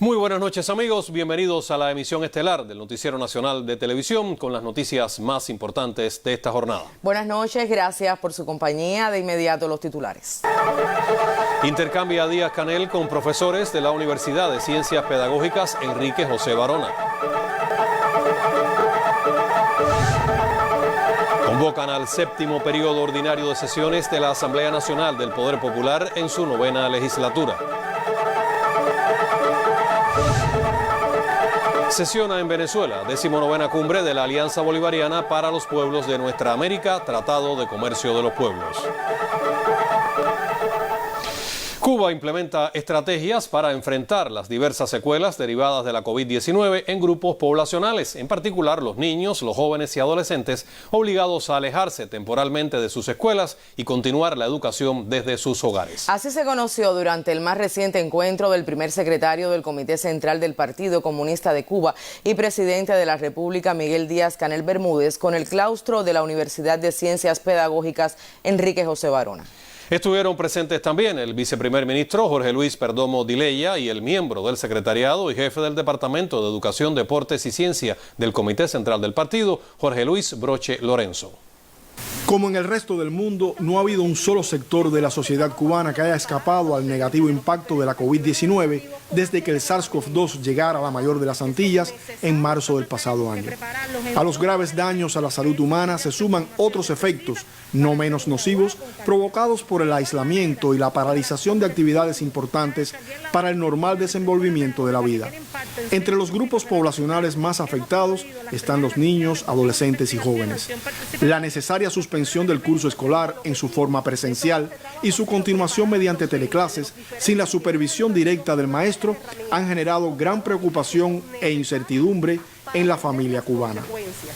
Muy buenas noches amigos, bienvenidos a la emisión estelar del Noticiero Nacional de Televisión con las noticias más importantes de esta jornada. Buenas noches, gracias por su compañía. De inmediato los titulares. Intercambia Díaz-Canel con profesores de la Universidad de Ciencias Pedagógicas Enrique José Barona. Convocan al séptimo periodo ordinario de sesiones de la Asamblea Nacional del Poder Popular en su 9ª legislatura. Sesiona en Venezuela, 19ª cumbre de la Alianza Bolivariana para los Pueblos de Nuestra América, Tratado de Comercio de los Pueblos. Cuba implementa estrategias para enfrentar las diversas secuelas derivadas de la COVID-19 en grupos poblacionales, en particular los niños, los jóvenes y adolescentes, obligados a alejarse temporalmente de sus escuelas y continuar la educación desde sus hogares. Así se conoció durante el más reciente encuentro del primer secretario del Comité Central del Partido Comunista de Cuba y presidente de la República, Miguel Díaz-Canel Bermúdez, con el claustro de la Universidad de Ciencias Pedagógicas Enrique José Barona. Estuvieron presentes también el viceprimer ministro Jorge Luis Perdomo Dileya y el miembro del secretariado y jefe del Departamento de Educación, Deportes y Ciencia del Comité Central del Partido, Jorge Luis Broche Lorenzo. Como en el resto del mundo, no ha habido un solo sector de la sociedad cubana que haya escapado al negativo impacto de la COVID-19 desde que el SARS-CoV-2 llegara a la mayor de las Antillas en marzo del pasado año. A los graves daños a la salud humana se suman otros efectos no menos nocivos provocados por el aislamiento y la paralización de actividades importantes para el normal desenvolvimiento de la vida. Entre los grupos poblacionales más afectados están los niños, adolescentes y jóvenes. La necesaria suspensión del curso escolar en su forma presencial y su continuación mediante teleclases sin la supervisión directa del maestro han generado gran preocupación e incertidumbre en la familia cubana.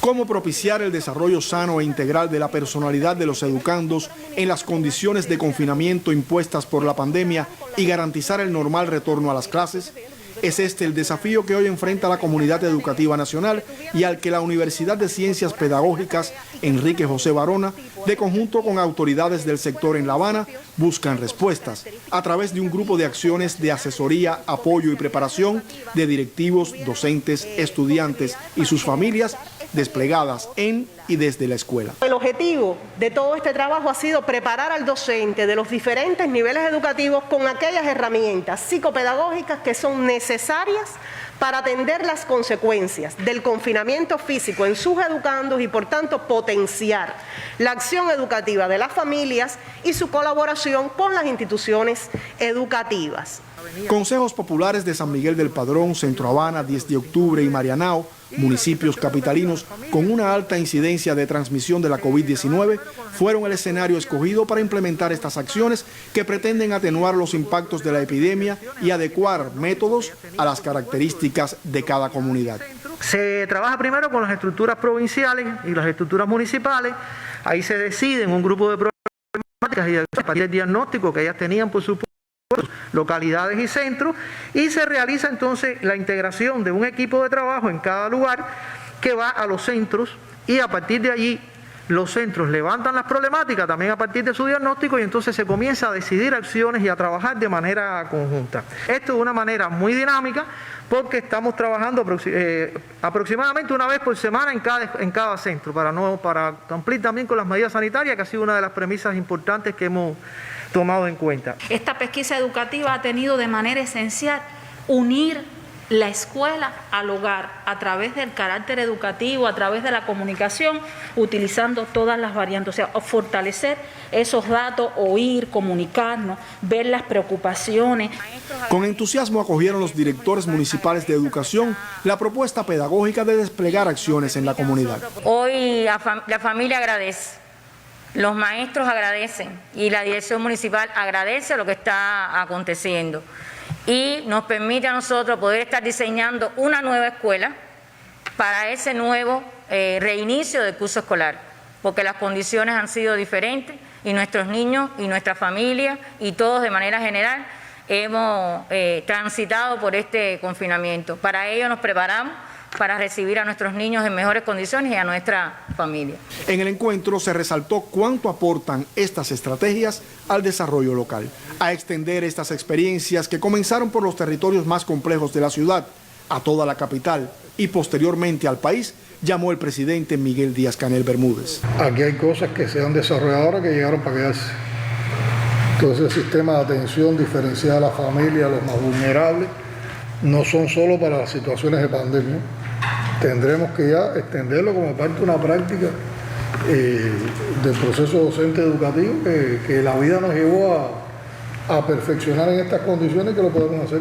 ¿Cómo propiciar el desarrollo sano e integral de la personalidad de los educandos en las condiciones de confinamiento impuestas por la pandemia y garantizar el normal retorno a las clases? Es este el desafío que hoy enfrenta la comunidad educativa nacional y al que la Universidad de Ciencias Pedagógicas Enrique José Barona, de conjunto con autoridades del sector en La Habana, buscan respuestas a través de un grupo de acciones de asesoría, apoyo y preparación de directivos, docentes, estudiantes y sus familias desplegadas en y desde la escuela. El objetivo de todo este trabajo ha sido preparar al docente de los diferentes niveles educativos con aquellas herramientas psicopedagógicas que son necesarias para atender las consecuencias del confinamiento físico en sus educandos y por tanto potenciar la acción educativa de las familias y su colaboración con las instituciones educativas. Consejos populares de San Miguel del Padrón, Centro Habana, 10 de octubre y Marianao, municipios capitalinos con una alta incidencia de transmisión de la COVID-19, fueron el escenario escogido para implementar estas acciones que pretenden atenuar los impactos de la epidemia y adecuar métodos a las características de cada comunidad. Se trabaja primero con las estructuras provinciales y las estructuras municipales. Ahí se deciden un grupo de problemáticas y a partir del diagnóstico que ellas tenían por supuesto localidades y centros, y se realiza entonces la integración de un equipo de trabajo en cada lugar que va a los centros y a partir de allí los centros levantan las problemáticas también a partir de su diagnóstico y entonces se comienza a decidir acciones y a trabajar de manera conjunta. Esto de una manera muy dinámica porque estamos trabajando aproximadamente una vez por semana en cada centro para cumplir también con las medidas sanitarias, que ha sido una de las premisas importantes que hemos tomado en cuenta. Esta pesquisa educativa ha tenido de manera esencial unir la escuela al hogar a través del carácter educativo, a través de la comunicación, utilizando todas las variantes, o sea, fortalecer esos datos, oír, comunicarnos, ver las preocupaciones. Con entusiasmo acogieron los directores municipales de educación la propuesta pedagógica de desplegar acciones en la comunidad. Hoy la familia agradece. Los maestros agradecen y la dirección municipal agradece lo que está aconteciendo y nos permite a nosotros poder estar diseñando una nueva escuela para ese nuevo reinicio del curso escolar, porque las condiciones han sido diferentes y nuestros niños y nuestra familia y todos de manera general hemos transitado por este confinamiento. Para ello nos preparamos para recibir a nuestros niños en mejores condiciones y a nuestra familia. En el encuentro se resaltó cuánto aportan estas estrategias al desarrollo local. A extender estas experiencias que comenzaron por los territorios más complejos de la ciudad, a toda la capital y posteriormente al país, llamó el presidente Miguel Díaz-Canel Bermúdez. Aquí hay cosas que se han desarrollado ahora que llegaron para quedarse. Entonces el sistema de atención diferenciada a la familia, a los más vulnerables, no son solo para las situaciones de pandemia. Tendremos que ya extenderlo como parte de una práctica del proceso docente educativo que la vida nos llevó a perfeccionar en estas condiciones, que lo podemos hacer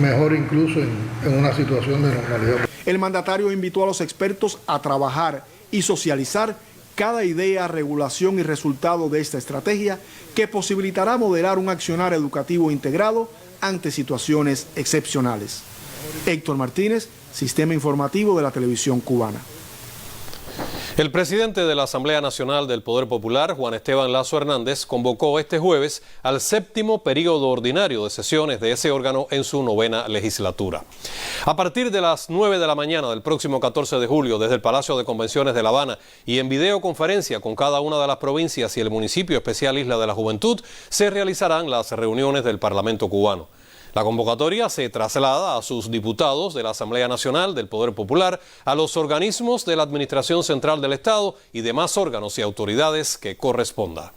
mejor incluso en una situación de normalidad. El mandatario invitó a los expertos a trabajar y socializar cada idea, regulación y resultado de esta estrategia que posibilitará modelar un accionar educativo integrado ante situaciones excepcionales. Héctor Martínez, Sistema Informativo de la Televisión Cubana. El presidente de la Asamblea Nacional del Poder Popular, Juan Esteban Lazo Hernández, convocó este jueves al 7º periodo ordinario de sesiones de ese órgano en su 9ª legislatura. A partir de las 9 de la mañana del próximo 14 de julio, desde el Palacio de Convenciones de La Habana y en videoconferencia con cada una de las provincias y el municipio especial Isla de la Juventud, se realizarán las reuniones del Parlamento cubano. La convocatoria se traslada a sus diputados de la Asamblea Nacional del Poder Popular, a los organismos de la Administración Central del Estado y demás órganos y autoridades que corresponda.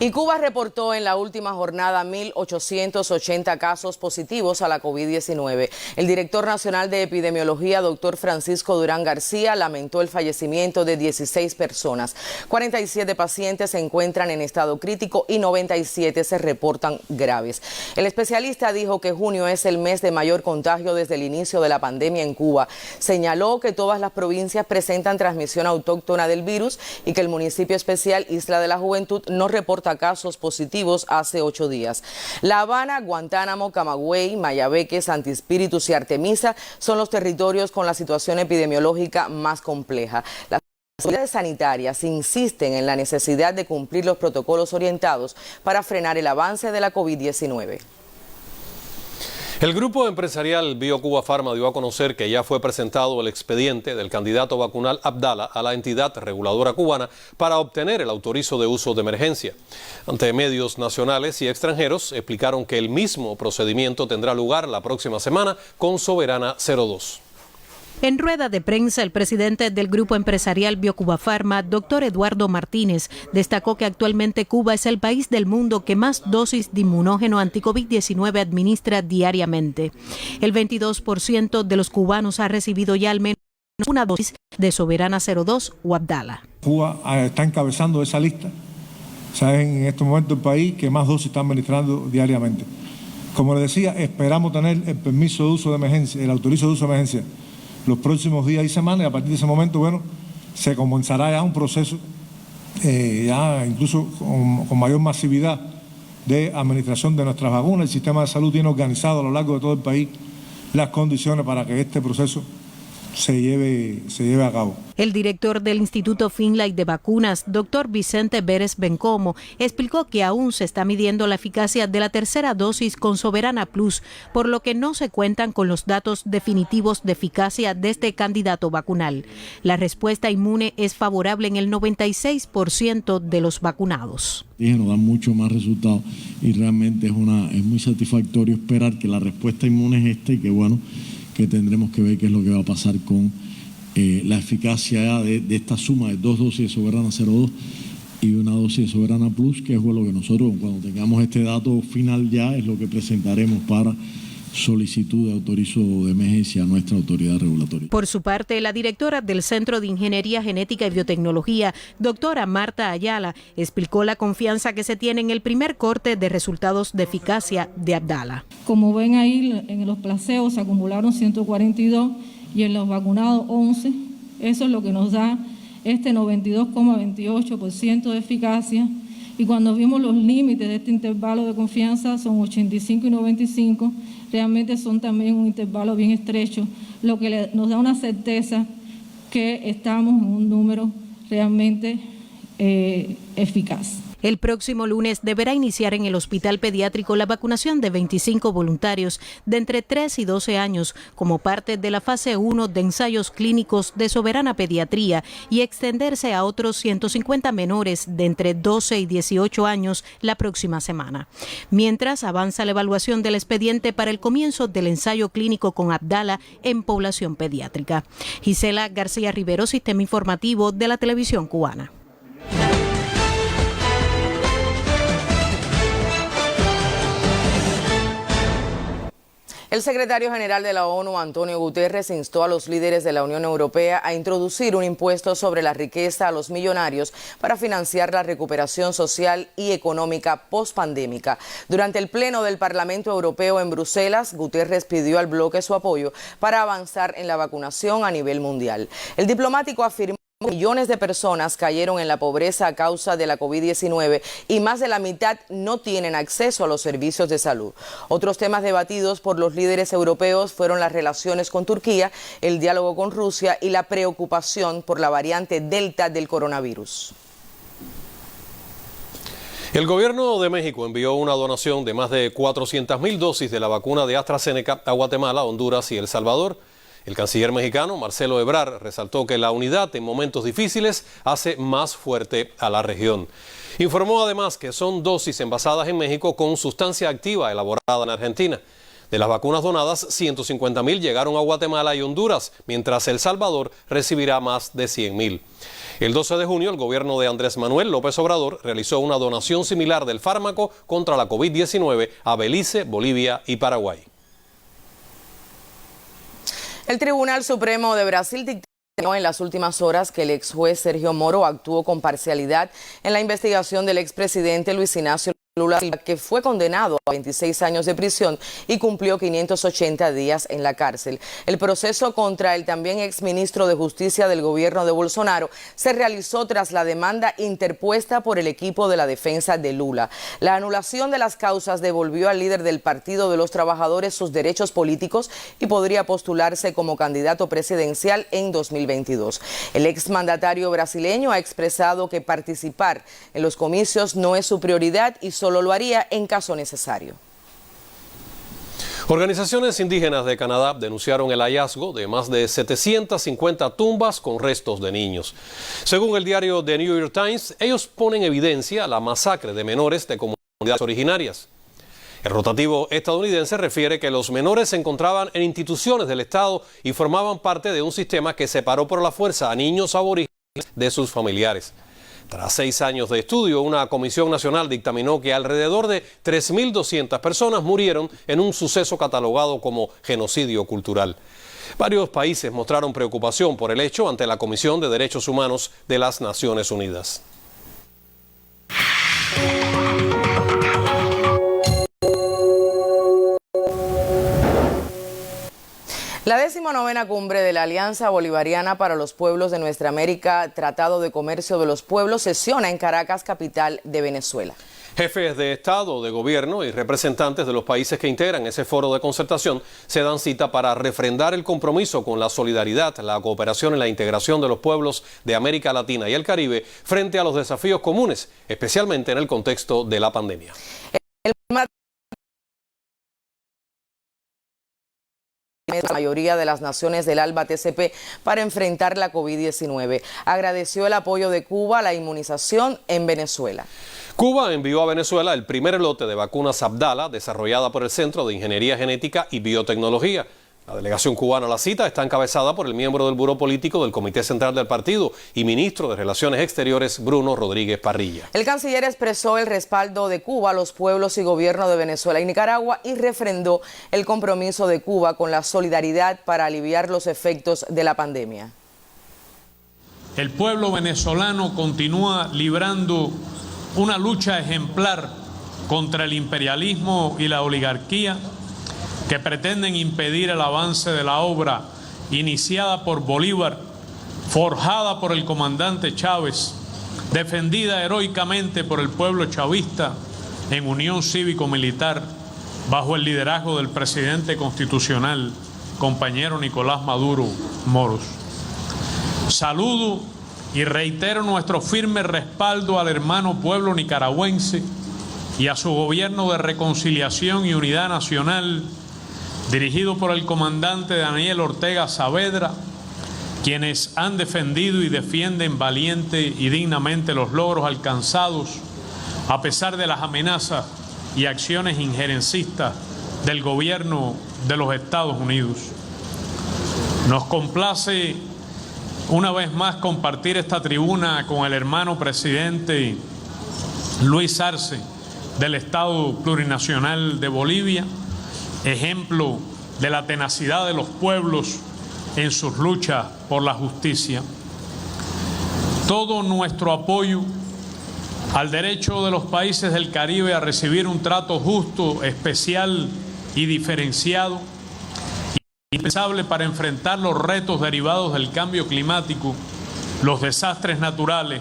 Y Cuba reportó en la última jornada 1.880 casos positivos a la COVID-19. El director nacional de epidemiología, doctor Francisco Durán García, lamentó el fallecimiento de 16 personas. 47 pacientes se encuentran en estado crítico y 97 se reportan graves. El especialista dijo que junio es el mes de mayor contagio desde el inicio de la pandemia en Cuba. Señaló que todas las provincias presentan transmisión autóctona del virus y que el municipio especial Isla de la Juventud no reporta casos positivos hace 8 días. La Habana, Guantánamo, Camagüey, Mayabeque, Santi Espíritus y Artemisa son los territorios con la situación epidemiológica más compleja. Las autoridades sanitarias insisten en la necesidad de cumplir los protocolos orientados para frenar el avance de la COVID-19. El grupo empresarial BioCuba Pharma dio a conocer que ya fue presentado el expediente del candidato vacunal Abdala a la entidad reguladora cubana para obtener el autorizo de uso de emergencia. Ante medios nacionales y extranjeros, explicaron que el mismo procedimiento tendrá lugar la próxima semana con Soberana 02. En rueda de prensa, el presidente del grupo empresarial BioCuba Pharma, doctor Eduardo Martínez, destacó que actualmente Cuba es el país del mundo que más dosis de inmunógeno anti-COVID-19 administra diariamente. El 22% de los cubanos ha recibido ya al menos una dosis de Soberana 02 o Abdala. Cuba está encabezando esa lista. Saben en este momento el país que más dosis está administrando diariamente. Como les decía, esperamos tener el permiso de uso de emergencia, el autorizo de uso de emergencia, los próximos días y semanas, y a partir de ese momento, bueno, se comenzará ya un proceso, ya incluso con mayor masividad de administración de nuestras vacunas. El sistema de salud tiene organizado a lo largo de todo el país las condiciones para que este proceso se lleve a cabo. El director del Instituto Finlay de Vacunas, doctor Vicente Vélez Bencomo, explicó que aún se está midiendo la eficacia de la tercera dosis con Soberana Plus, por lo que no se cuentan con los datos definitivos de eficacia de este candidato vacunal. La respuesta inmune es favorable en el 96% de los vacunados. Nos da mucho más resultados y realmente es muy satisfactorio esperar que la respuesta inmune es esta y que bueno, que tendremos que ver qué es lo que va a pasar con la eficacia de esta suma de 2 dosis de Soberana 02 y una dosis de Soberana Plus, que es lo que nosotros, cuando tengamos este dato final ya, es lo que presentaremos para solicitud de autorizo de emergencia a nuestra autoridad regulatoria. Por su parte, la directora del Centro de Ingeniería Genética y Biotecnología, doctora Marta Ayala, explicó la confianza que se tiene en el primer corte de resultados de eficacia de Abdala. Como ven ahí, en los placeos se acumularon 142 y en los vacunados 11. Eso es lo que nos da este 92,28% de eficacia. y cuando vimos los límites de este intervalo de confianza son 85 y 95, realmente son también un intervalo bien estrecho, lo que nos da una certeza que estamos en un número realmente eficaz. El próximo lunes deberá iniciar en el Hospital Pediátrico la vacunación de 25 voluntarios de entre 3 y 12 años como parte de la fase 1 de ensayos clínicos de Soberana Pediatría y extenderse a otros 150 menores de entre 12 y 18 años la próxima semana. Mientras avanza la evaluación del expediente para el comienzo del ensayo clínico con Abdala en población pediátrica. Gisela García Rivero, Sistema Informativo de la Televisión Cubana. El secretario general de la ONU, Antonio Guterres, instó a los líderes de la Unión Europea a introducir un impuesto sobre la riqueza a los millonarios para financiar la recuperación social y económica pospandémica. Durante el pleno del Parlamento Europeo en Bruselas, Guterres pidió al bloque su apoyo para avanzar en la vacunación a nivel mundial. El diplomático afirmó que millones de personas cayeron en la pobreza a causa de la COVID-19 y más de la mitad no tienen acceso a los servicios de salud. Otros temas debatidos por los líderes europeos fueron las relaciones con Turquía, el diálogo con Rusia y la preocupación por la variante Delta del coronavirus. El gobierno de México envió una donación de más de 400.000 dosis de la vacuna de AstraZeneca a Guatemala, Honduras y El Salvador. El canciller mexicano, Marcelo Ebrard, resaltó que la unidad en momentos difíciles hace más fuerte a la región. Informó además que son dosis envasadas en México con sustancia activa elaborada en Argentina. De las vacunas donadas, 150.000 llegaron a Guatemala y Honduras, mientras El Salvador recibirá más de 100.000. El 12 de junio, el gobierno de Andrés Manuel López Obrador realizó una donación similar del fármaco contra la COVID-19 a Belice, Bolivia y Paraguay. El Tribunal Supremo de Brasil dictaminó en las últimas horas que el ex juez Sergio Moro actuó con parcialidad en la investigación del expresidente Luis Inácio Lula Silva, que fue condenado a 26 años de prisión y cumplió 580 días en la cárcel. El proceso contra el también exministro de Justicia del gobierno de Bolsonaro se realizó tras la demanda interpuesta por el equipo de la defensa de Lula. La anulación de las causas devolvió al líder del Partido de los Trabajadores sus derechos políticos y podría postularse como candidato presidencial en 2022. El exmandatario brasileño ha expresado que participar en los comicios no es su prioridad y solo lo haría en caso necesario. Organizaciones indígenas de Canadá denunciaron el hallazgo de más de 750 tumbas con restos de niños. Según el diario The New York Times, ellos ponen en evidencia la masacre de menores de comunidades originarias. El rotativo estadounidense refiere que los menores se encontraban en instituciones del Estado y formaban parte de un sistema que separó por la fuerza a niños aborígenes de sus familiares. Tras 6 años de estudio, una comisión nacional dictaminó que alrededor de 3.200 personas murieron en un suceso catalogado como genocidio cultural. Varios países mostraron preocupación por el hecho ante la Comisión de Derechos Humanos de las Naciones Unidas. La 19ª cumbre de la Alianza Bolivariana para los Pueblos de Nuestra América, Tratado de Comercio de los Pueblos, sesiona en Caracas, capital de Venezuela. Jefes de Estado, de Gobierno y representantes de los países que integran ese foro de concertación se dan cita para refrendar el compromiso con la solidaridad, la cooperación y la integración de los pueblos de América Latina y el Caribe frente a los desafíos comunes, especialmente en el contexto de la pandemia. La mayoría de las naciones del ALBA TCP para enfrentar la COVID-19. Agradeció el apoyo de Cuba a la inmunización en Venezuela. Cuba envió a Venezuela el primer lote de vacunas Abdala, desarrollada por el Centro de Ingeniería Genética y Biotecnología. La delegación cubana a la cita está encabezada por el miembro del Buró Político del Comité Central del Partido y ministro de Relaciones Exteriores, Bruno Rodríguez Parrilla. El canciller expresó el respaldo de Cuba a los pueblos y gobiernos de Venezuela y Nicaragua y refrendó el compromiso de Cuba con la solidaridad para aliviar los efectos de la pandemia. El pueblo venezolano continúa librando una lucha ejemplar contra el imperialismo y la oligarquía que pretenden impedir el avance de la obra iniciada por Bolívar, forjada por el comandante Chávez defendida heroicamente por el pueblo chavista en unión cívico-militar bajo el liderazgo del presidente constitucional, compañero Nicolás Maduro Moros. Saludo y reitero nuestro firme respaldo al hermano pueblo nicaragüense y a su gobierno de reconciliación y unidad nacional, dirigido por el comandante Daniel Ortega Saavedra, quienes han defendido y defienden valiente y dignamente los logros alcanzados a pesar de las amenazas y acciones injerencistas del gobierno de los Estados Unidos. Nos complace una vez más compartir esta tribuna con el hermano presidente Luis Arce del Estado Plurinacional de Bolivia, ejemplo de la tenacidad de los pueblos en sus luchas por la justicia. Todo nuestro apoyo al derecho de los países del Caribe a recibir un trato justo, especial y diferenciado, indispensable para enfrentar los retos derivados del cambio climático, los desastres naturales,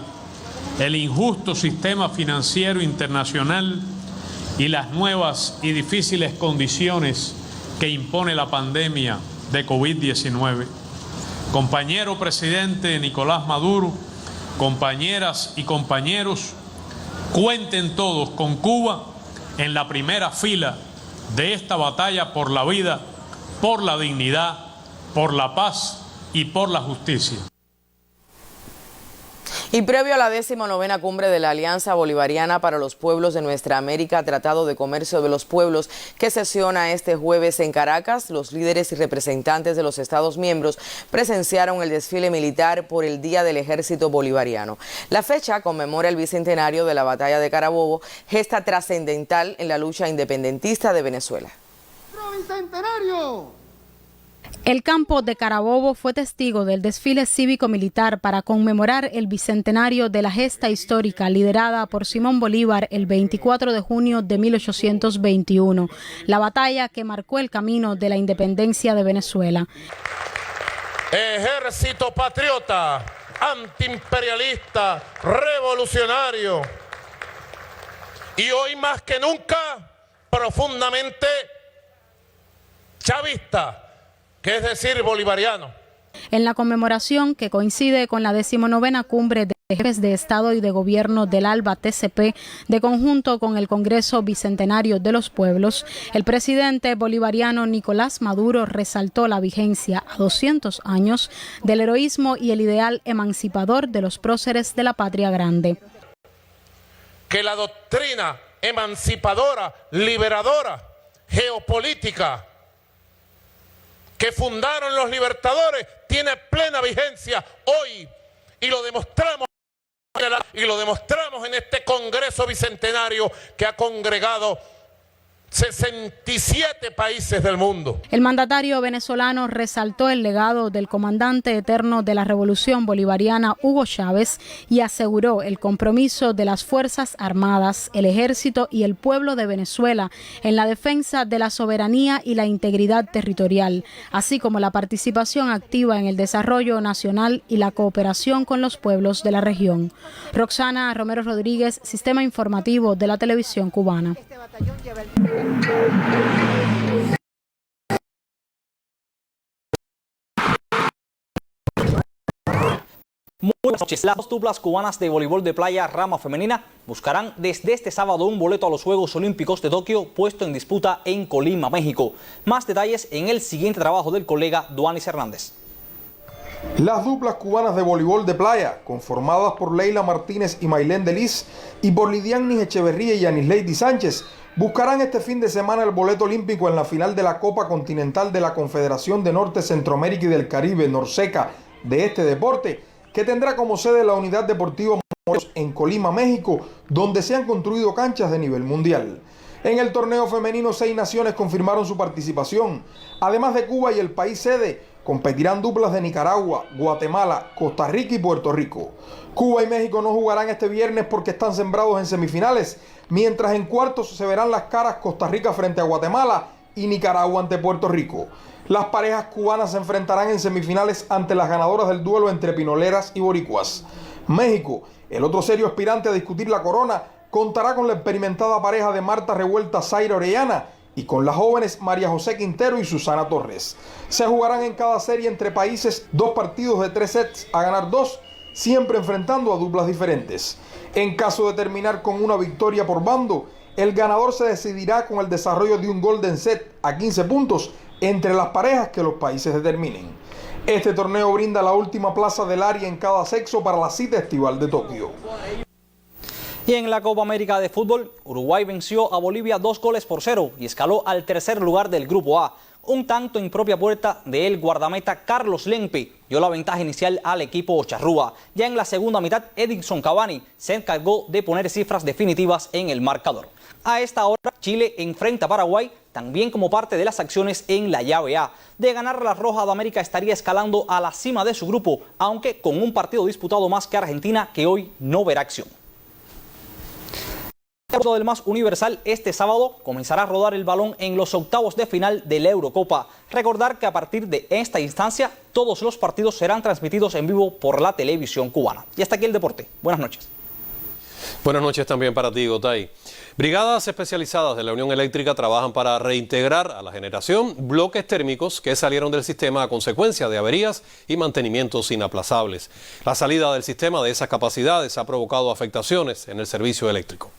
el injusto sistema financiero internacional y las nuevas y difíciles condiciones que impone la pandemia de COVID-19. Compañero presidente Nicolás Maduro, compañeras y compañeros, cuenten todos con Cuba en la primera fila de esta batalla por la vida, por la dignidad, por la paz y por la justicia. Y previo a la 19ª cumbre de la Alianza Bolivariana para los Pueblos de Nuestra América, Tratado de Comercio de los Pueblos, que sesiona este jueves en Caracas, los líderes y representantes de los Estados miembros presenciaron el desfile militar por el Día del Ejército Bolivariano. La fecha conmemora el bicentenario de la Batalla de Carabobo, gesta trascendental en la lucha independentista de Venezuela. ¡Bicentenario! El campo de Carabobo fue testigo del desfile cívico-militar para conmemorar el bicentenario de la gesta histórica liderada por Simón Bolívar el 24 de junio de 1821, la batalla que marcó el camino de la independencia de Venezuela. Ejército patriota, antiimperialista, revolucionario y hoy más que nunca profundamente chavista, que es decir, bolivariano. En la conmemoración, que coincide con la 19ª cumbre de jefes de Estado y de Gobierno del ALBA TCP, de conjunto con el Congreso Bicentenario de los Pueblos, el presidente bolivariano Nicolás Maduro resaltó la vigencia a 200 años del heroísmo y el ideal emancipador de los próceres de la patria grande. Que la doctrina emancipadora, liberadora, geopolítica, que fundaron los libertadores, tiene plena vigencia hoy y lo demostramos en este Congreso Bicentenario que ha congregado 67 países del mundo. El mandatario venezolano resaltó el legado del comandante eterno de la Revolución Bolivariana, Hugo Chávez, y aseguró el compromiso de las Fuerzas Armadas, el Ejército y el pueblo de Venezuela en la defensa de la soberanía y la integridad territorial, así como la participación activa en el desarrollo nacional y la cooperación con los pueblos de la región. Roxana Romero Rodríguez, Sistema Informativo de la Televisión Cubana. Muy buenas noches. Las dos duplas cubanas de voleibol de playa rama femenina buscarán desde este sábado un boleto a los Juegos Olímpicos de Tokio puesto en disputa en Colima, México. Más detalles en el siguiente trabajo del colega Duanis Hernández. Las duplas cubanas de voleibol de playa, conformadas por Leila Martínez y Maylén Delis y por Lidianis Echeverría y Anisleidy Sánchez, buscarán este fin de semana el boleto olímpico en la final de la Copa Continental de la Confederación de Norte, Centroamérica y del Caribe, Norseca, de este deporte, que tendrá como sede la Unidad Deportiva Morelos en Colima, México, donde se han construido canchas de nivel mundial. En el torneo femenino, 6 naciones confirmaron su participación. Además de Cuba y el país sede, competirán duplas de Nicaragua, Guatemala, Costa Rica y Puerto Rico. Cuba y México no jugarán este viernes porque están sembrados en semifinales, mientras en cuartos se verán las caras Costa Rica frente a Guatemala y Nicaragua ante Puerto Rico. Las parejas cubanas se enfrentarán en semifinales ante las ganadoras del duelo entre pinoleras y boricuas. México, el otro serio aspirante a discutir la corona, contará con la experimentada pareja de Marta Revuelta, Zaira Orellana, y con las jóvenes María José Quintero y Susana Torres. Se jugarán en cada serie entre países 2 partidos de 3 sets a ganar 2, siempre enfrentando a duplas diferentes. En caso de terminar con una victoria por bando, el ganador se decidirá con el desarrollo de un golden set a 15 puntos entre las parejas que los países determinen. Este torneo brinda la última plaza del área en cada sexo para la cita estival de Tokio. Y en la Copa América de Fútbol, Uruguay venció a Bolivia 2-0 y escaló al tercer lugar del Grupo A. Un tanto en propia puerta del guardameta Carlos Lempe dio la ventaja inicial al equipo charrúa. Ya en la segunda mitad, Edinson Cavani se encargó de poner cifras definitivas en el marcador. A esta hora, Chile enfrenta a Paraguay, también como parte de las acciones en la llave A. De ganar, la Roja de América estaría escalando a la cima de su grupo, aunque con un partido disputado más que Argentina, que hoy no verá acción. Del más universal, este sábado comenzará a rodar el balón en los octavos de final de la Eurocopa. Recordar que a partir de esta instancia todos los partidos serán transmitidos en vivo por la televisión cubana. Y hasta aquí el deporte. Buenas noches. Buenas noches también para ti, Gotay. Brigadas especializadas de la Unión Eléctrica trabajan para reintegrar a la generación bloques térmicos que salieron del sistema a consecuencia de averías y mantenimientos inaplazables. La salida del sistema de esas capacidades ha provocado afectaciones en el servicio eléctrico.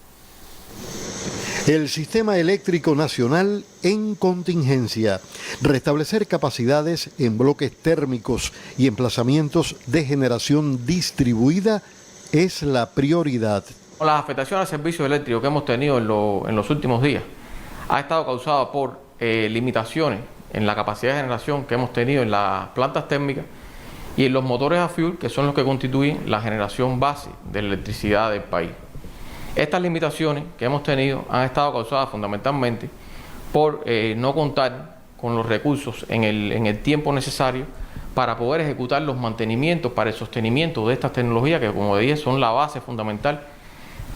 El Sistema Eléctrico Nacional en contingencia. Restablecer capacidades en bloques térmicos y emplazamientos de generación distribuida es la prioridad. Las afectaciones al servicio eléctrico que hemos tenido en los últimos días ha estado causada por limitaciones en la capacidad de generación que hemos tenido en las plantas térmicas y en los motores a fuel, que son los que constituyen la generación base de electricidad del país. Estas limitaciones que hemos tenido han estado causadas fundamentalmente por no contar con los recursos en el tiempo necesario para poder ejecutar los mantenimientos para el sostenimiento de estas tecnologías que, como dije, son la base fundamental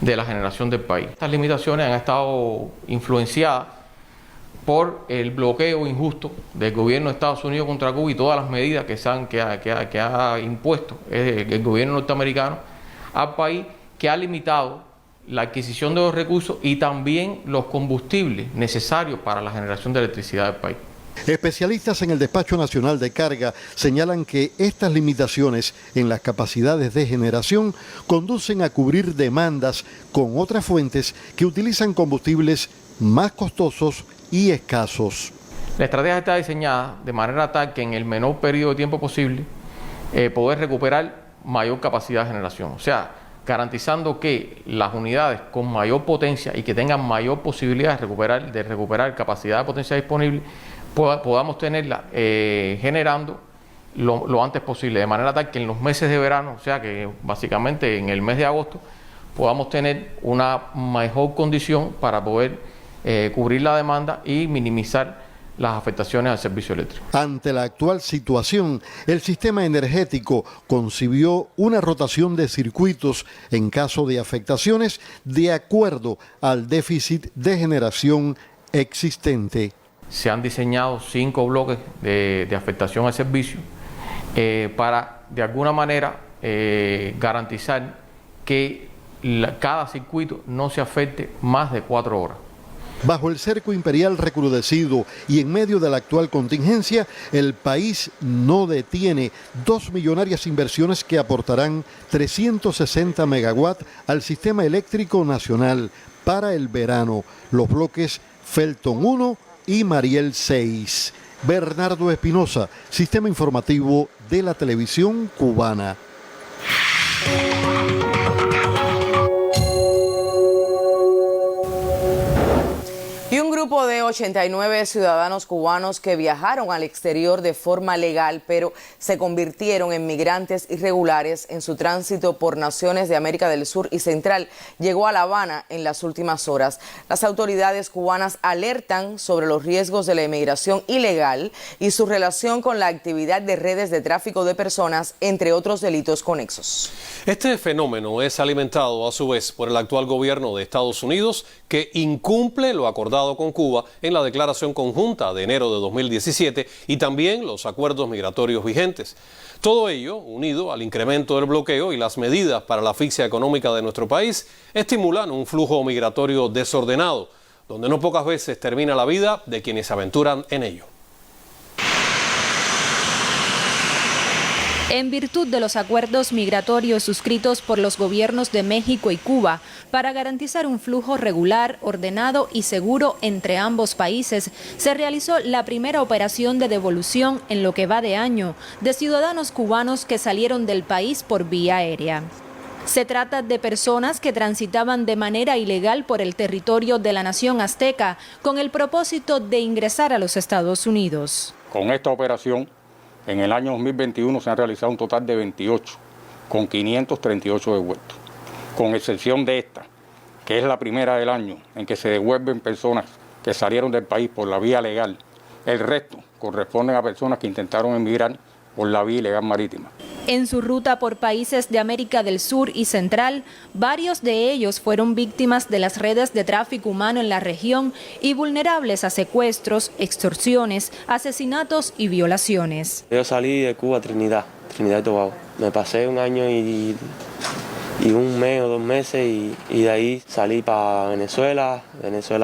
de la generación del país. Estas limitaciones han estado influenciadas por el bloqueo injusto del gobierno de Estados Unidos contra Cuba y todas las medidas que ha impuesto el gobierno norteamericano al país, que ha limitado la adquisición de los recursos y también los combustibles necesarios para la generación de electricidad del país. Especialistas en el Despacho Nacional de Carga señalan que estas limitaciones en las capacidades de generación conducen a cubrir demandas con otras fuentes que utilizan combustibles más costosos y escasos. La estrategia está diseñada de manera tal que en el menor periodo de tiempo posible poder recuperar mayor capacidad de generación. O sea, garantizando que las unidades con mayor potencia y que tengan mayor posibilidad de recuperar capacidad de potencia disponible, podamos tenerla generando lo antes posible, de manera tal que en los meses de verano, o sea que básicamente en el mes de agosto, podamos tener una mejor condición para poder cubrir la demanda y minimizar las afectaciones al servicio eléctrico. Ante la actual situación, el sistema energético concibió una rotación de circuitos en caso de afectaciones de acuerdo al déficit de generación existente. Se han diseñado 5 bloques de afectación al servicio para, de alguna manera, garantizar que cada circuito no se afecte más de 4 horas. Bajo el cerco imperial recrudecido y en medio de la actual contingencia, el país no detiene 2 millonarias inversiones que aportarán 360 megawatts al sistema eléctrico nacional para el verano. Los bloques Felton 1 y Mariel 6. Bernardo Espinosa, Sistema Informativo de la Televisión Cubana. Y un grupo de 89 ciudadanos cubanos que viajaron al exterior de forma legal, pero se convirtieron en migrantes irregulares en su tránsito por naciones de América del Sur y Central, llegó a La Habana en las últimas horas. Las autoridades cubanas alertan sobre los riesgos de la inmigración ilegal y su relación con la actividad de redes de tráfico de personas, entre otros delitos conexos. Este fenómeno es alimentado a su vez por el actual gobierno de Estados Unidos, que incumple lo acordado con Cuba en la declaración conjunta de enero de 2017 y también los acuerdos migratorios vigentes. Todo ello, unido al incremento del bloqueo y las medidas para la asfixia económica de nuestro país, estimulan un flujo migratorio desordenado, donde no pocas veces termina la vida de quienes se aventuran en ello. En virtud de los acuerdos migratorios suscritos por los gobiernos de México y Cuba para garantizar un flujo regular, ordenado y seguro entre ambos países, se realizó la primera operación de devolución en lo que va de año de ciudadanos cubanos que salieron del país por vía aérea. Se trata de personas que transitaban de manera ilegal por el territorio de la nación azteca con el propósito de ingresar a los Estados Unidos. Con esta operación, en el año 2021 se han realizado un total de 28, con 538 devueltos, con excepción de esta, que es la primera del año en que se devuelven personas que salieron del país por la vía legal. El resto corresponden a personas que intentaron emigrar por la vía ilegal marítima. En su ruta por países de América del Sur y Central, varios de ellos fueron víctimas de las redes de tráfico humano en la región y vulnerables a secuestros, extorsiones, asesinatos y violaciones. Yo salí de Cuba a Trinidad y Tobago. Me pasé un año y un mes o 2 meses y de ahí salí para Venezuela,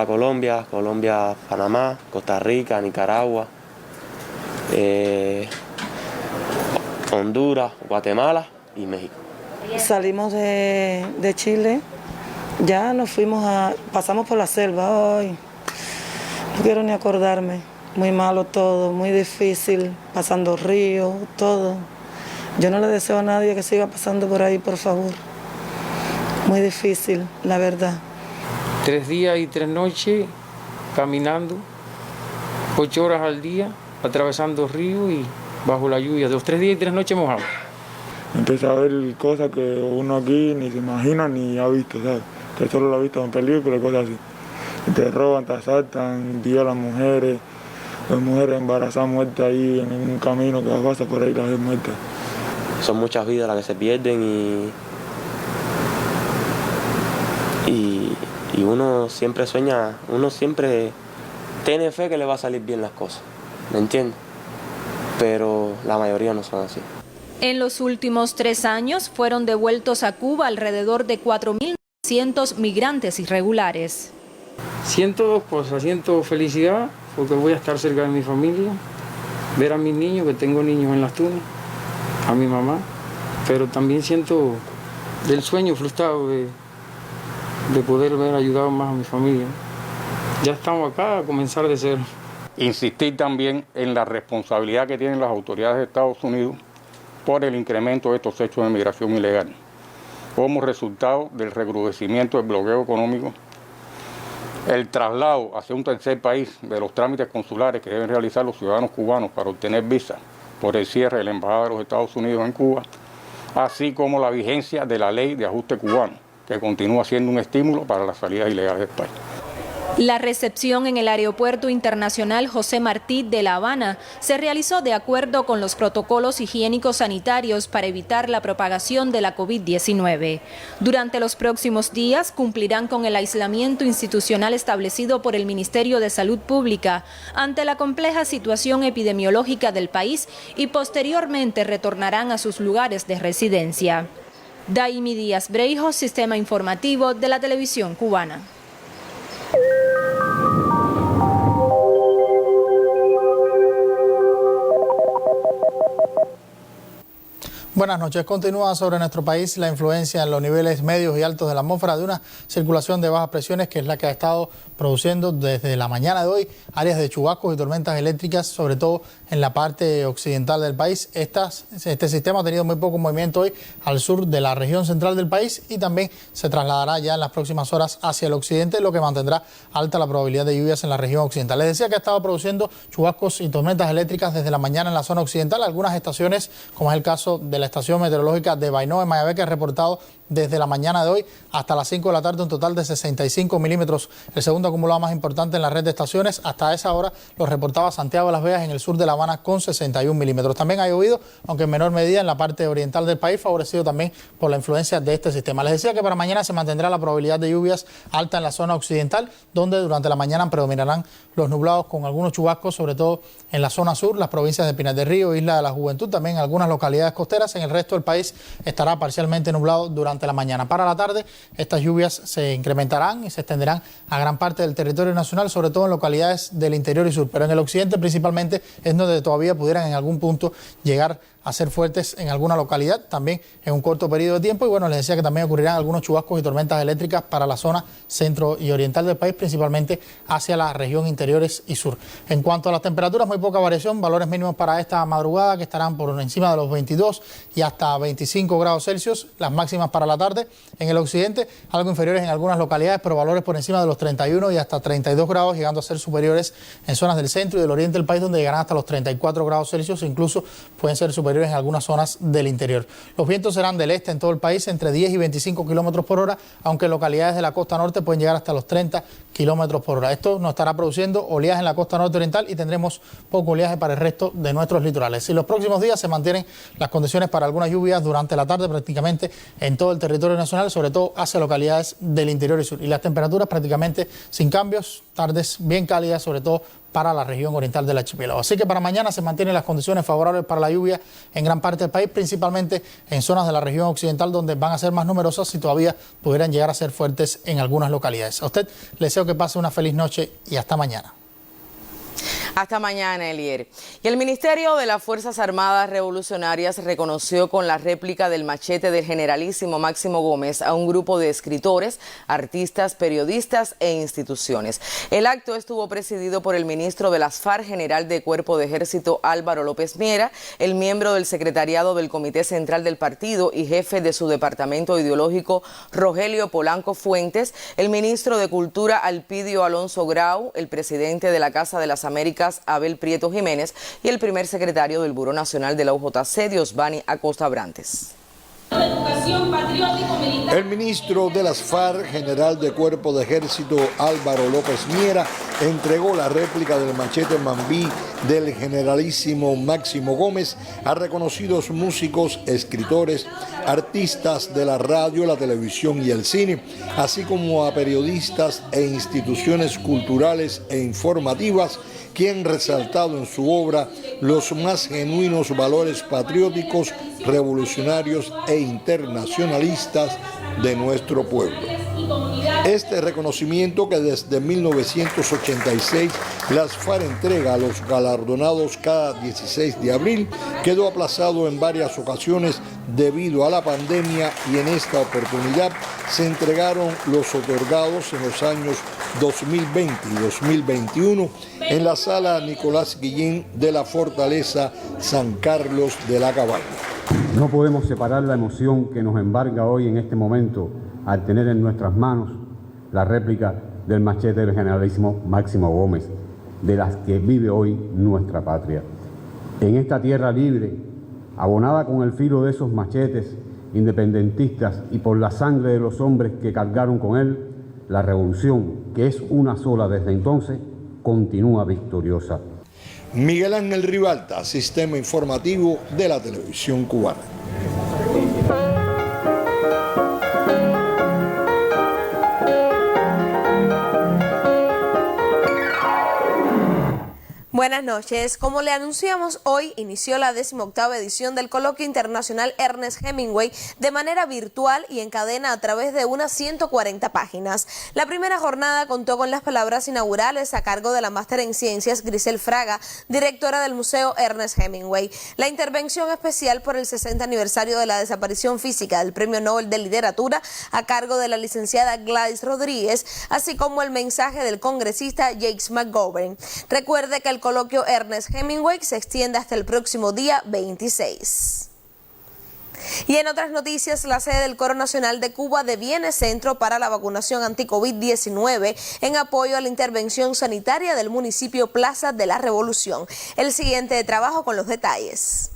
Colombia, Panamá, Costa Rica, Nicaragua, Honduras, Guatemala y México. Salimos de Chile, ya nos pasamos por la selva, ay, no quiero ni acordarme, muy malo todo, muy difícil, pasando ríos, todo. Yo no le deseo a nadie que siga pasando por ahí, por favor. Muy difícil, la verdad. 3 días y 3 noches caminando, 8 horas al día, atravesando ríos y bajo la lluvia, 2, 3 días y 3 noches mojados. Empecé a ver cosas que uno aquí ni se imagina ni ha visto, ¿sabes? Que solo lo ha visto en películas y cosas así. Te roban, te asaltan, violan mujeres, las mujeres embarazadas muertas ahí en un camino que pasa por ahí, las ves muertas. Son muchas vidas las que se pierden y uno siempre sueña, uno siempre tiene fe que le va a salir bien las cosas, ¿me entiendes? Pero la mayoría no son así. En los últimos 3 años fueron devueltos a Cuba alrededor de 4.900 migrantes irregulares. Siento 2 cosas, siento felicidad porque voy a estar cerca de mi familia, ver a mis niños, que tengo niños en las tunas, a mi mamá, pero también siento del sueño frustrado de poder haber ayudado más a mi familia. Ya estamos acá a comenzar de cero. Insistir también en la responsabilidad que tienen las autoridades de Estados Unidos por el incremento de estos hechos de migración ilegal, como resultado del recrudecimiento del bloqueo económico, el traslado hacia un tercer país de los trámites consulares que deben realizar los ciudadanos cubanos para obtener visa por el cierre de la Embajada de los Estados Unidos en Cuba, así como la vigencia de la Ley de Ajuste Cubano, que continúa siendo un estímulo para las salidas ilegales del país. La recepción en el Aeropuerto Internacional José Martí de La Habana se realizó de acuerdo con los protocolos higiénicos sanitarios para evitar la propagación de la COVID-19. Durante los próximos días cumplirán con el aislamiento institucional establecido por el Ministerio de Salud Pública ante la compleja situación epidemiológica del país y posteriormente retornarán a sus lugares de residencia. Daimi Díaz Breijo, Sistema Informativo de la Televisión Cubana. Buenas noches. Continúa sobre nuestro país la influencia en los niveles medios y altos de la atmósfera de una circulación de bajas presiones que es la que ha estado produciendo desde la mañana de hoy áreas de chubascos y tormentas eléctricas, sobre todo en la parte occidental del país. Este sistema ha tenido muy poco movimiento hoy al sur de la región central del país y también se trasladará ya en las próximas horas hacia el occidente, lo que mantendrá alta la probabilidad de lluvias en la región occidental. Les decía que ha estado produciendo chubascos y tormentas eléctricas desde la mañana en la zona occidental. Algunas estaciones, como es el caso de la estación meteorológica de Bainó en Mayagüez, que ha reportado desde la mañana de hoy hasta las 5 de la tarde, un total de 65 milímetros, el segundo acumulado más importante en la red de estaciones. Hasta esa hora lo reportaba Santiago de las Vegas en el sur de La Habana con 61 milímetros. También ha llovido, aunque en menor medida, en la parte oriental del país, favorecido también por la influencia de este sistema. Les decía que para mañana se mantendrá la probabilidad de lluvias alta en la zona occidental, donde durante la mañana predominarán los nublados con algunos chubascos, sobre todo en la zona sur, las provincias de Pinar del Río, Isla de la Juventud, también algunas localidades costeras. En el resto del país estará parcialmente nublado durante la mañana. Para la tarde, estas lluvias se incrementarán y se extenderán a gran parte del territorio nacional, sobre todo en localidades del interior y sur, pero en el occidente principalmente es donde todavía pudieran en algún punto llegar a ser fuertes en alguna localidad, también en un corto periodo de tiempo. Y bueno, les decía que también ocurrirán algunos chubascos y tormentas eléctricas para la zona centro y oriental del país, principalmente hacia la región interiores y sur. En cuanto a las temperaturas, muy poca variación, valores mínimos para esta madrugada que estarán por encima de los 22 y hasta 25 grados Celsius, las máximas para la tarde. En el occidente, algo inferiores en algunas localidades, pero valores por encima de los 31 y hasta 32 grados, llegando a ser superiores en zonas del centro y del oriente del país, donde llegarán hasta los 34 grados Celsius, incluso pueden ser superiores en algunas zonas del interior. Los vientos serán del este en todo el país entre 10 y 25 kilómetros por hora, aunque en localidades de la costa norte pueden llegar hasta los 30 kilómetros por hora. Esto nos estará produciendo oleaje en la costa norte oriental y tendremos poco oleaje para el resto de nuestros litorales. Y los próximos días se mantienen las condiciones para algunas lluvias durante la tarde prácticamente en todo el territorio nacional, sobre todo hacia localidades del interior y sur. Y las temperaturas prácticamente sin cambios, tardes bien cálidas, sobre todo para la región oriental del archipiélago. Así que para mañana se mantienen las condiciones favorables para la lluvia en gran parte del país, principalmente en zonas de la región occidental, donde van a ser más numerosas y todavía pudieran llegar a ser fuertes en algunas localidades. A usted le deseo que pase una feliz noche y hasta mañana. Hasta mañana, Elier. Y el Ministerio de las Fuerzas Armadas Revolucionarias reconoció con la réplica del machete del generalísimo Máximo Gómez a un grupo de escritores, artistas, periodistas e instituciones. El acto estuvo presidido por el ministro de las FARC, general de Cuerpo de Ejército Álvaro López Miera, el miembro del secretariado del Comité Central del Partido y jefe de su departamento ideológico, Rogelio Polanco Fuentes, el ministro de Cultura, Alpidio Alonso Grau, el presidente de la Casa de las Américas, Abel Prieto Jiménez, y el primer secretario del Buró Nacional de la UJC, Diosbani Acosta Brantes. El ministro de las FARC, general de Cuerpo de Ejército Álvaro López Miera, entregó la réplica del machete Mambí del generalísimo Máximo Gómez a reconocidos músicos, escritores, artistas de la radio, la televisión y el cine, así como a periodistas e instituciones culturales e informativas que han resaltado en su obra los más genuinos valores patrióticos, revolucionarios e internacionalistas de nuestro pueblo. Este reconocimiento, que desde 1986 las FARC entrega a los galardonados cada 16 de abril, quedó aplazado en varias ocasiones debido a la pandemia, y en esta oportunidad se entregaron los otorgados en los años 2020 y 2021 en la sala Nicolás Guillén de la Fortaleza San Carlos de la Cabaña. No podemos separar la emoción que nos embarga hoy en este momento al tener en nuestras manos la réplica del machete del generalísimo Máximo Gómez, de las que vive hoy nuestra patria. En esta tierra libre, abonada con el filo de esos machetes independentistas y por la sangre de los hombres que cargaron con él, la revolución, que es una sola desde entonces, continúa victoriosa. Miguel Ángel Ribalta, Sistema Informativo de la Televisión Cubana. Buenas noches. Como le anunciamos, hoy inició la 18ª edición del Coloquio Internacional Ernest Hemingway de manera virtual y en cadena a través de unas 140 páginas. La primera jornada contó con las palabras inaugurales a cargo de la máster en ciencias Grisel Fraga, directora del Museo Ernest Hemingway. La intervención especial por el 60 aniversario de la desaparición física del Premio Nobel de Literatura a cargo de la licenciada Gladys Rodríguez, así como el mensaje del congresista James McGovern. Recuerde que el Coloquio Ernest Hemingway se extiende hasta el próximo día 26. Y en otras noticias, la sede del Coro Nacional de Cuba deviene centro para la vacunación anti-COVID-19 en apoyo a la intervención sanitaria del municipio Plaza de la Revolución. El siguiente trabajo con los detalles.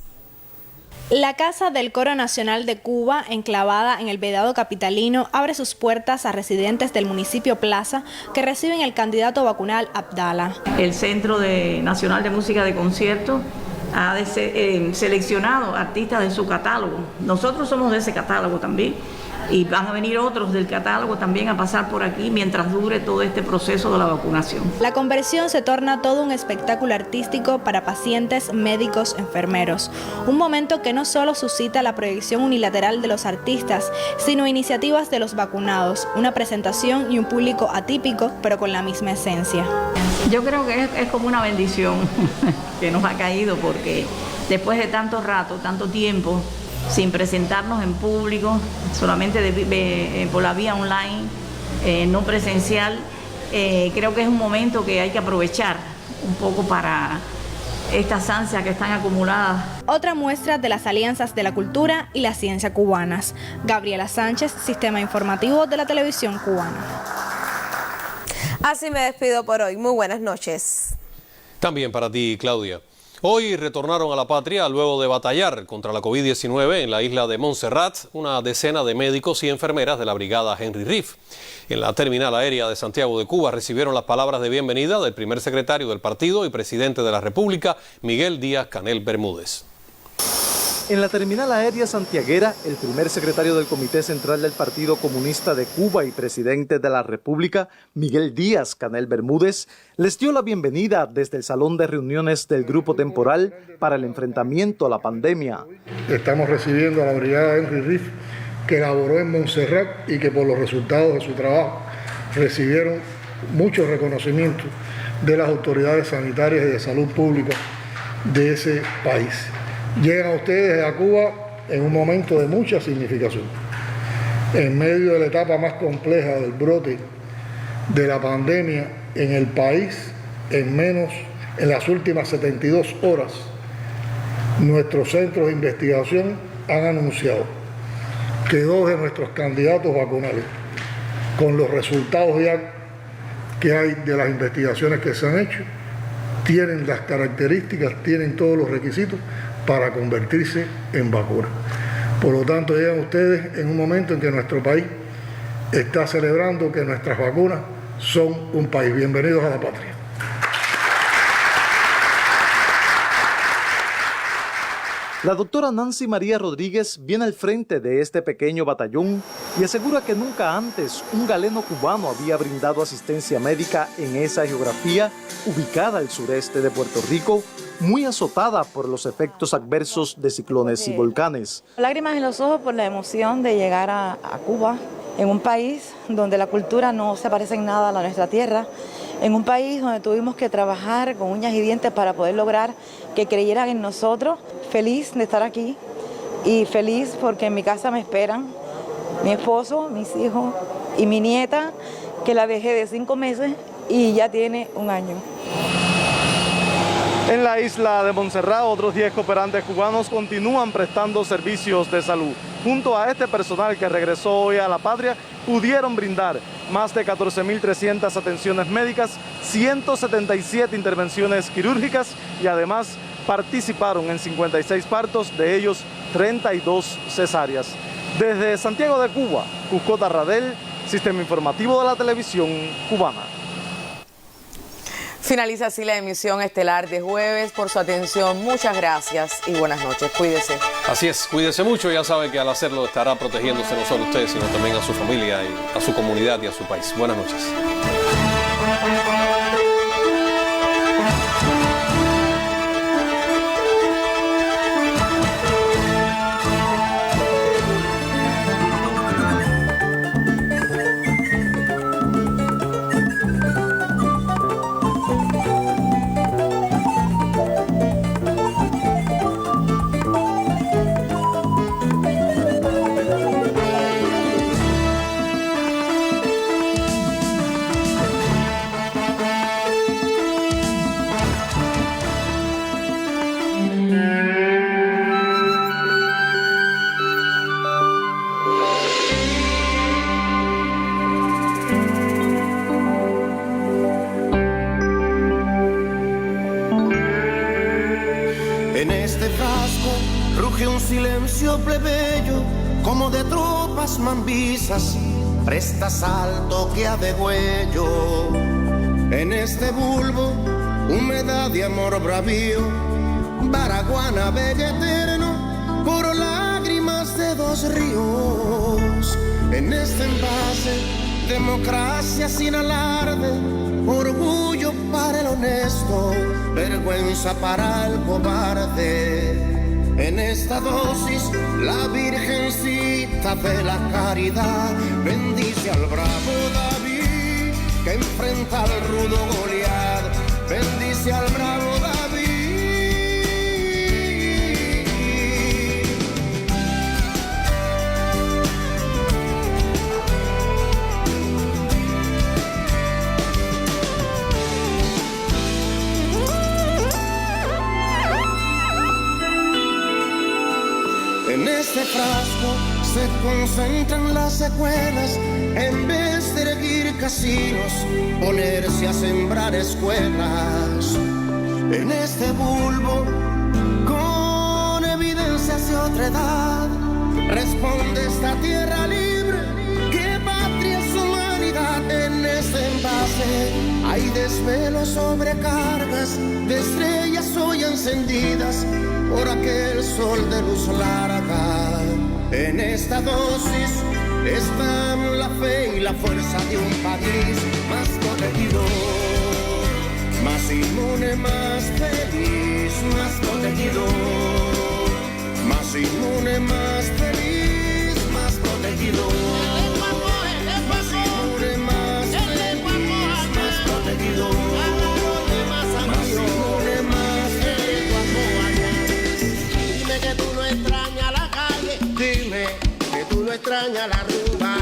La Casa del Coro Nacional de Cuba, enclavada en el Vedado capitalino, abre sus puertas a residentes del municipio Plaza que reciben el candidato vacunal Abdala. El Centro Nacional de Música de Concierto ha seleccionado artistas de su catálogo. Nosotros somos de ese catálogo también. Y van a venir otros del catálogo también a pasar por aquí mientras dure todo este proceso de la vacunación. La conversión se torna todo un espectáculo artístico para pacientes, médicos, enfermeros. Un momento que no solo suscita la proyección unilateral de los artistas, sino iniciativas de los vacunados, una presentación y un público atípico, pero con la misma esencia. Yo creo que es como una bendición que nos ha caído, porque después de tanto rato, tanto tiempo, sin presentarnos en público, solamente por la vía online, no presencial, creo que es un momento que hay que aprovechar un poco para estas ansias que están acumuladas. Otra muestra de las alianzas de la cultura y la ciencia cubanas. Gabriela Sánchez, Sistema Informativo de la Televisión Cubana. Así me despido por hoy. Muy buenas noches. También para ti, Claudia. Hoy retornaron a la patria luego de batallar contra la COVID-19 en la isla de Montserrat una decena de médicos y enfermeras de la brigada Henry Riff. En la terminal aérea de Santiago de Cuba recibieron las palabras de bienvenida del primer secretario del partido y presidente de la República, Miguel Díaz-Canel Bermúdez. En la terminal aérea santiaguera, el primer secretario del Comité Central del Partido Comunista de Cuba y presidente de la República, Miguel Díaz-Canel Bermúdez, les dio la bienvenida desde el salón de reuniones del Grupo Temporal para el enfrentamiento a la pandemia. Estamos recibiendo a la brigada Henry Riff, que laboró en Montserrat y que por los resultados de su trabajo recibieron muchos reconocimientos de las autoridades sanitarias y de salud pública de ese país. Llegan ustedes a Cuba en un momento de mucha significación. En medio de la etapa más compleja del brote de la pandemia en el país, en las últimas 72 horas, nuestros centros de investigación han anunciado que 2 de nuestros candidatos vacunales, con los resultados ya que hay de las investigaciones que se han hecho, tienen las características, tienen todos los requisitos para convertirse en vacuna. Por lo tanto, llegan ustedes en un momento en que nuestro país está celebrando que nuestras vacunas son un país. Bienvenidos a la patria. La doctora Nancy María Rodríguez viene al frente de este pequeño batallón y asegura que nunca antes un galeno cubano había brindado asistencia médica en esa geografía ubicada al sureste de Puerto Rico, muy azotada por los efectos adversos de ciclones y volcanes. Lágrimas en los ojos por la emoción de llegar a Cuba, en un país donde la cultura no se parece en nada a la nuestra tierra, en un país donde tuvimos que trabajar con uñas y dientes para poder lograr que creyeran en nosotros. Feliz de estar aquí y feliz porque en mi casa me esperan mi esposo, mis hijos y mi nieta, que la dejé de 5 meses y ya tiene 1 año. En la isla de Montserrat, otros 10 cooperantes cubanos continúan prestando servicios de salud. Junto a este personal que regresó hoy a la patria, pudieron brindar más de 14.300 atenciones médicas, 177 intervenciones quirúrgicas y además participaron en 56 partos, de ellos 32 cesáreas. Desde Santiago de Cuba, Cusco Tarradel, Sistema Informativo de la Televisión Cubana. Finaliza así la emisión estelar de jueves. Por su atención, muchas gracias y buenas noches. Cuídese. Así es, cuídese mucho. Ya sabe que al hacerlo estará protegiéndose no solo a usted, sino también a su familia, y a su comunidad y a su país. Buenas noches. En este frasco ruge un silencio plebeyo como de tropas mambisas, presta salto que ha de huello. En este bulbo, humedad de amor bravío, Baraguana bella eterno, por lágrimas de dos ríos. En este envase, democracia sin alarde, orgullo para el honesto, vergüenza para el cobarde. En esta dosis, la Virgencita de la Caridad bendice al bravo David que enfrenta al rudo Goliat. Bendice al bravo David. En este frasco se concentran las secuelas, en vez de erguir casinos, ponerse a sembrar escuelas. En este bulbo, con evidencias de otra edad, responde esta tierra libre, que patria es humanidad. En este envase hay desvelos, sobrecargas de estrellas hoy encendidas por aquel sol de luz larga. En esta dosis están la fe y la fuerza de un país más protegido, más inmune, más feliz, más protegido, más inmune, más feliz, más protegido, más inmune, más feliz, más protegido, más inmune, más feliz. Dime que tú no extrañas la calle, dime que tú no extrañas la rumba,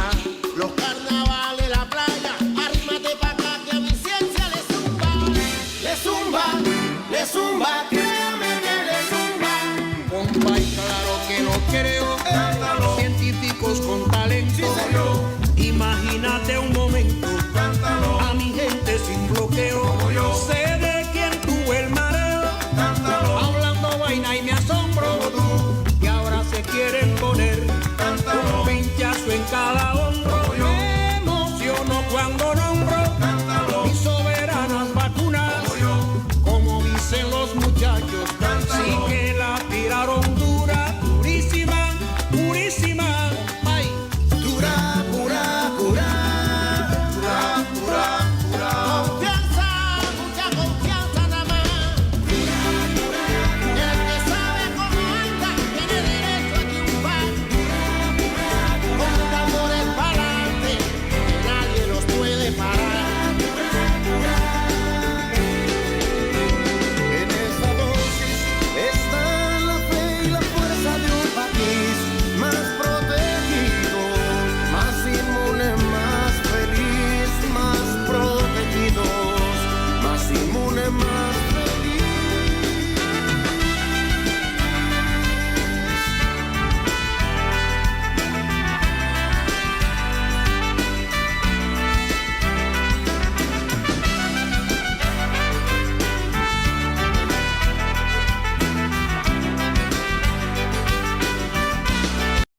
los carnavales, la playa, arrímate pa' acá que a mi ciencia le zumba, le zumba, le zumba, créame que le zumba. Compa, y claro que no creo, cántalo. Científicos con talento, sí, imagínate un momento, cántalo. A mi gente sin bloqueo, como yo. Sé de quién tuvo el mareo, cántalo. Hablando vaina y me asombro, que ahora se quieren poner, cántalo. Un pinchazo en cada